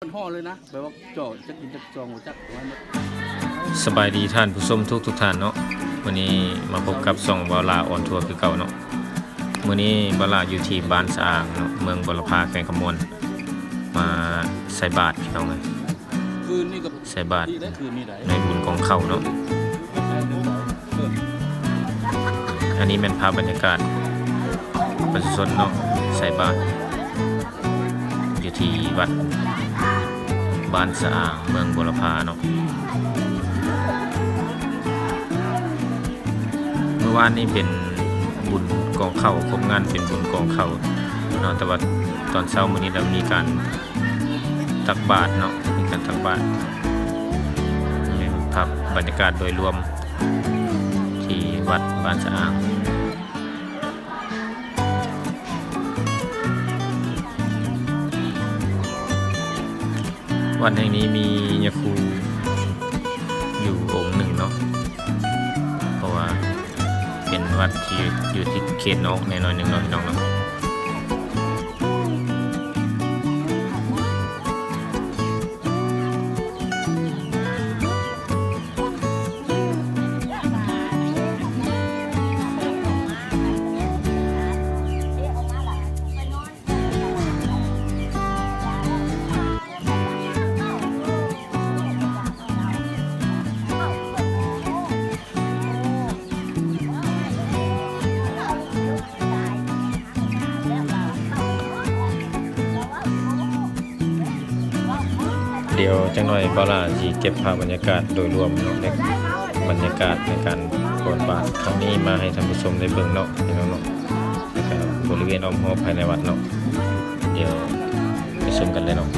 มันห่อเลยนะแบบว่าจ่อจะกินจะจองหัวจักไว้หมด สบายดีท่านผู้ชมทุกท่านเนาะวันนี้มาพบกับช่องบาลาออนทัวร์คือเก่าเนาะมื้อนี้บาลาอยู่ที่บ้านสะอางเนาะเมืองบุรพาแขวงขมวนมาใส่บาตรพี่น้องเอ้ย คืนนี้กับ ใส่บาตร ที่ได้คืนนี้ได้ ในบุญของเขาเนาะอันนี้เป็นภาพบรรยากาศประชาชนเนาะใส่บาตรอยู่ที่วัดบ้านสะอางเมืองบุรพาเนาะเมื่อวานนี้เป็นบุญกองเข้าครบงานเป็นบุญกองเข้าเนาะแต่ว่าตอนเช้ามื้อนี้เรามีการตักบาตรเนาะมีการตักบาตรเป็นภาพบรรยากาศโดยรวมที่วัดบ้านสะอางวัดแห่งนี้มียาคูอยู่องค์หนึ่งเนาะเพราะว่าเป็นวัดที่อยู่ที่เขตนอกในน้อยหนึ่งเนาะพี่น้องเนาะเดี๋ยวจังหน่อยบาลาสิเก็บภาพบรรยากาศโดยรวมเนาะในบรรยากาศในการโอนบาตรครั้งนี้มาให้ท่านผู้ชมได้เบิ่งเนาะพี่น้องเนาะแล้วก็บริเวณอ้อมหอบภายในวัดเนาะเดี๋ยวไปชมกันเลยเนาะ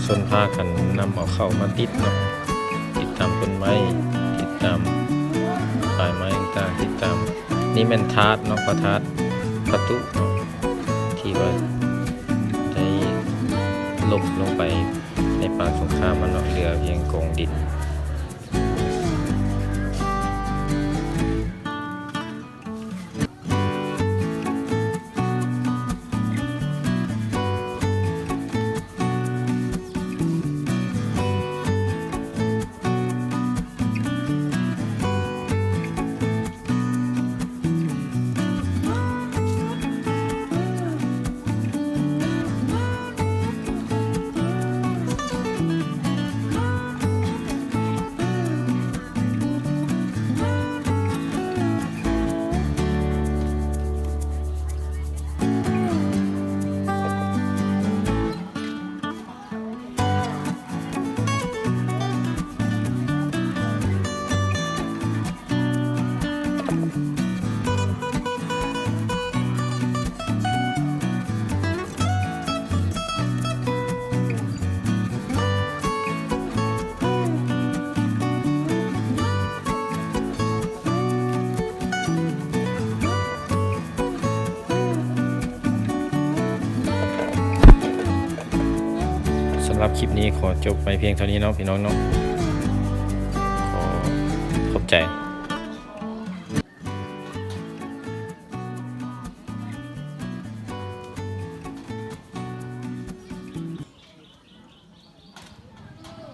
ชนพากันนำเอาเข้ามาติดเนาะติดตามต้นไม้ติดตามปลายไม้ต่างๆติดตามนี่แม่นทาสเนาะพระธาตุประตูเนาะที่ว่าได้ลบลงไปในป่าสงครามมันเนาะเหลือเพียงกองดินสำหรับคลิปนี้ขอจบไปเพียงเท่านี้เนาะพี่น้องเนาะขอขอบใจ